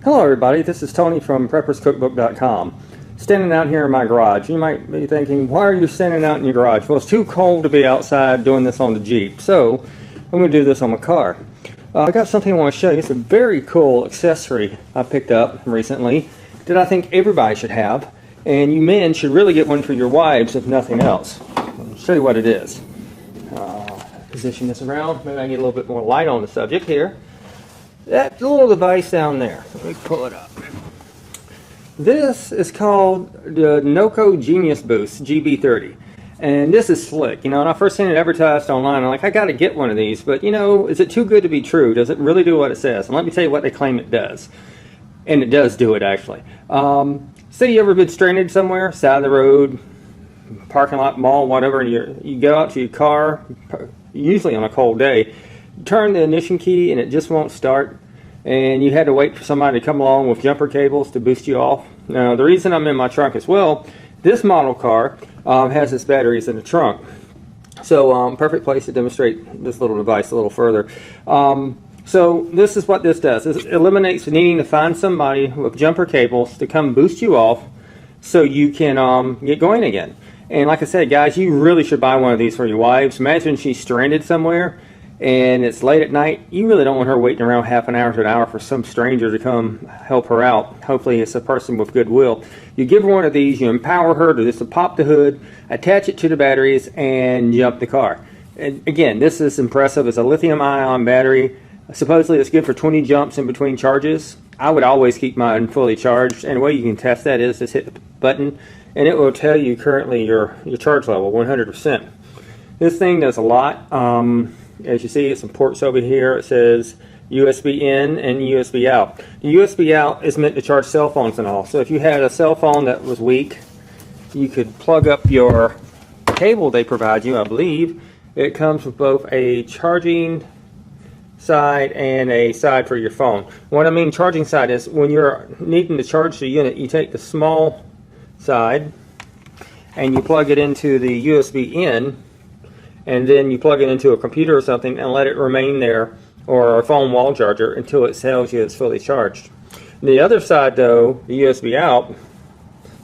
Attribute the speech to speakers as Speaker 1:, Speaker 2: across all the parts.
Speaker 1: Hello everybody, this is Tony from PreppersCookbook.com. Standing out here in my garage. You might be thinking, why are you standing out in your garage? Well, it's too cold to be outside doing this on the Jeep, so I'm going to do this on my car. I got something I want to show you. It's a very cool accessory I picked up recently that I think everybody should have, and you men should really get one for your wives if nothing else. I'll show you what it is. Position this around, maybe I can get a little bit more light on the subject here. That little device down there, let me pull it up. This is called the Noco Genius GB30, and this is slick. You know, when I first seen it advertised online, I'm like, I got to get one of these, but you know, is it too good to be true? Does it really do what it says? And let me tell you what they claim it does, and it does do it actually. Say you ever been stranded somewhere, side of the road, parking lot, mall, whatever, and you go out to your car, usually on a cold day. Turn the ignition key and it just won't start, and you had to wait for somebody to come along with jumper cables to boost you off. Now the reason I'm in my trunk as well, this model car has its batteries in the trunk, so perfect place to demonstrate this little device a little further. So this is what this does. It eliminates needing to find somebody with jumper cables to come boost you off so you can get going again. And like I said, guys, you really should buy one of these for your wives. Imagine she's stranded somewhere and it's late at night. You really don't want her waiting around half an hour to an hour for some stranger to come help her out. Hopefully it's a person with goodwill. You give her one of these, you empower her to just pop the hood, attach it to the batteries, and jump the car. And again, this is impressive. It's a lithium-ion battery. Supposedly it's good for 20 jumps in between charges. I would always keep mine fully charged, and the way you can test that is just hit the button and it will tell you currently your charge level, 100%. This thing does a lot. As you see, some ports over here. It says USB in and USB out. The USB out is meant to charge cell phones and all. So if you had a cell phone that was weak, you could plug up your cable they provide you, I believe. It comes with both a charging side and a side for your phone. What I mean charging side is when you're needing to charge the unit, you take the small side and you plug it into the USB in, and then you plug it into a computer or something and let it remain there, or a phone wall charger, until it tells you it's fully charged. The other side though, the USB out,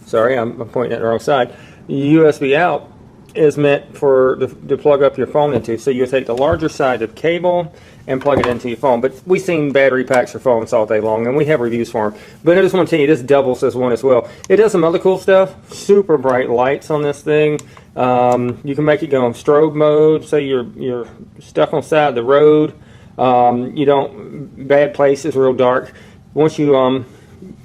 Speaker 1: sorry, I'm pointing at the wrong side. The USB out is meant for to plug up your phone into. So you take the larger side of cable and plug it into your phone. But we've seen battery packs for phones all day long, and we have reviews for them. But I just want to tell you, this doubles as one as well. It does some other cool stuff. Super bright lights on this thing. You can make it go in strobe mode. Say you're stuck on the side of the road. You don't, bad places, real dark. Once you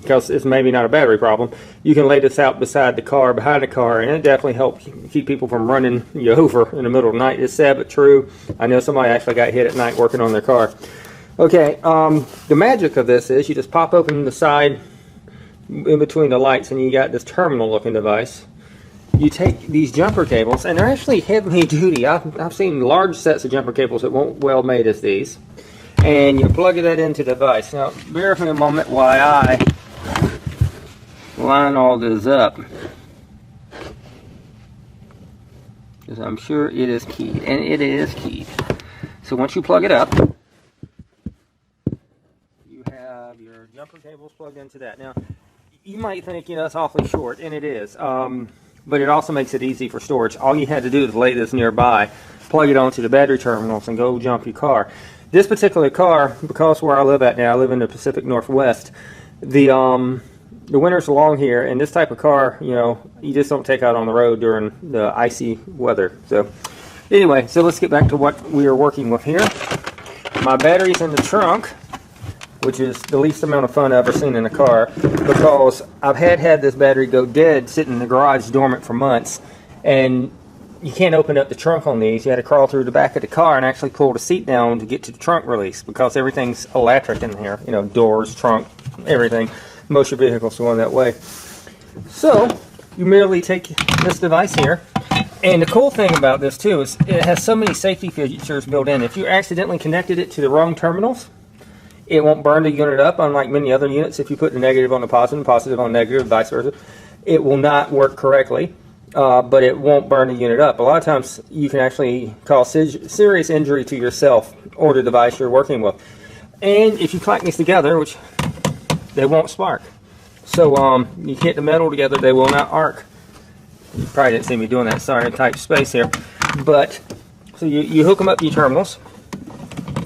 Speaker 1: because it's maybe not a battery problem, you can lay this out beside the car, behind the car, and it definitely helps keep people from running you over in the middle of the night. It's sad but true. I know somebody actually got hit at night working on their car. Okay, the magic of this is you just pop open the side in between the lights and you got this terminal looking device. You take these jumper cables, and they're actually heavy duty. I've seen large sets of jumper cables that weren't well made as these. And you plug that into the device. Now, bear with me a moment while I line all this up, because I'm sure it is keyed, and it is keyed. So once you plug it up, you have your jumper cables plugged into that. Now, you might think, you know, it's awfully short, and it is, but it also makes it easy for storage. All you had to do is lay this nearby, plug it onto the battery terminals, and go jump your car. This particular car, because where I live at now, I live in the Pacific Northwest, the winters are long here, and this type of car, you know, you just don't take out on the road during the icy weather. So anyway, so let's get back to what we are working with here. My battery's in the trunk, which is the least amount of fun I've ever seen in a car, because I've had this battery go dead sitting in the garage dormant for months, and you can't open up the trunk on these. You had to crawl through the back of the car and actually pull the seat down to get to the trunk release, because everything's electric in here. You know, doors, trunk, everything. Most of your vehicles are going that way. So you merely take this device here, and the cool thing about this too is it has so many safety features built in. If you accidentally connected it to the wrong terminals, it won't burn the unit up, unlike many other units. If you put the negative on the positive and positive on negative, vice versa, it will not work correctly. But it won't burn the unit up. A lot of times you can actually cause serious injury to yourself or the device you're working with. And if you clack these together, which they won't spark. So you hit the metal together, they will not arc. You probably didn't see me doing that, sorry, tight space here. But, so you hook them up to your terminals.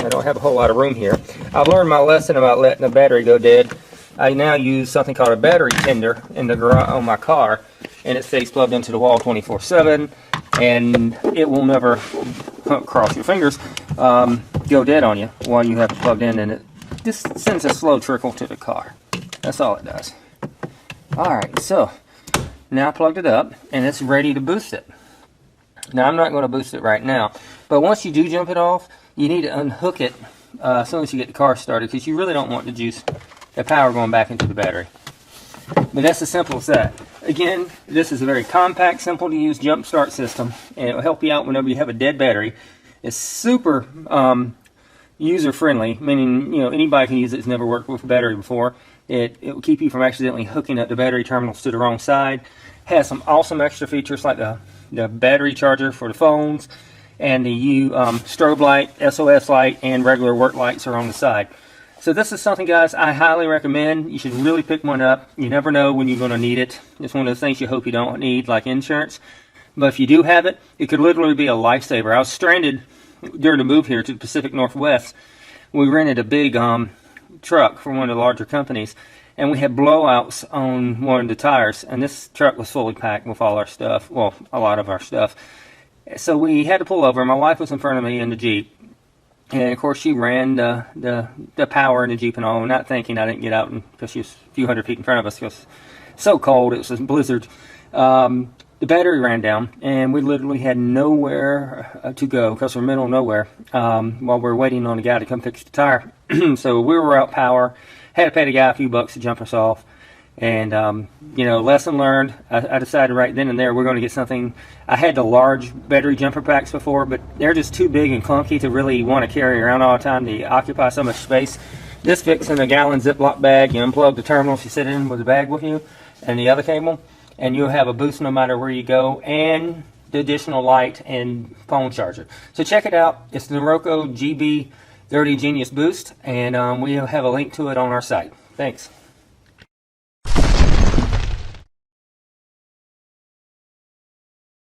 Speaker 1: I don't have a whole lot of room here. I've learned my lesson about letting the battery go dead. I now use something called a battery tender in the garage on my car, and it stays plugged into the wall 24/7, and it will never, cross your fingers, go dead on you while you have it plugged in, and it just sends a slow trickle to the car. That's all it does. Alright, so now I plugged it up, and it's ready to boost it. Now I'm not going to boost it right now, but once you do jump it off, you need to unhook it as soon as you get the car started, because you really don't want the power going back into the battery. But that's as simple as that. Again, this is a very compact, simple to use jump start system, and it will help you out whenever you have a dead battery. It's super user friendly, meaning anybody can use it that's never worked with a battery before. It will keep you from accidentally hooking up the battery terminals to the wrong side. Has some awesome extra features like the battery charger for the phones, and the strobe light, SOS light, and regular work lights are on the side. So this is something, guys, I highly recommend. You should really pick one up. You never know when you're going to need it. It's one of those things you hope you don't need, like insurance. But if you do have it, it could literally be a lifesaver. I was stranded during the move here to the Pacific Northwest. We rented a big truck from one of the larger companies, and we had blowouts on one of the tires, and this truck was fully packed with all our stuff, well, a lot of our stuff. So we had to pull over. My wife was in front of me in the Jeep, and of course she ran the power in the Jeep and all, not thinking I didn't get out because she was a few hundred feet in front of us. It was so cold, it was a blizzard. The battery ran down, and we literally had nowhere to go because we're middle of nowhere while we're waiting on the guy to come fix the tire. So we were out power, had to pay the guy a few bucks to jump us off. And, lesson learned, I decided right then and there we're going to get something. I had the large battery jumper packs before, but they're just too big and clunky to really want to carry around all the time. They occupy so much space. This fits in a gallon Ziploc bag. You unplug the terminals, you sit in with the bag with you and the other cable, and you'll have a boost no matter where you go, and the additional light and phone charger. So check it out. It's the Noco GB30 Genius Boost, and we'll have a link to it on our site. Thanks.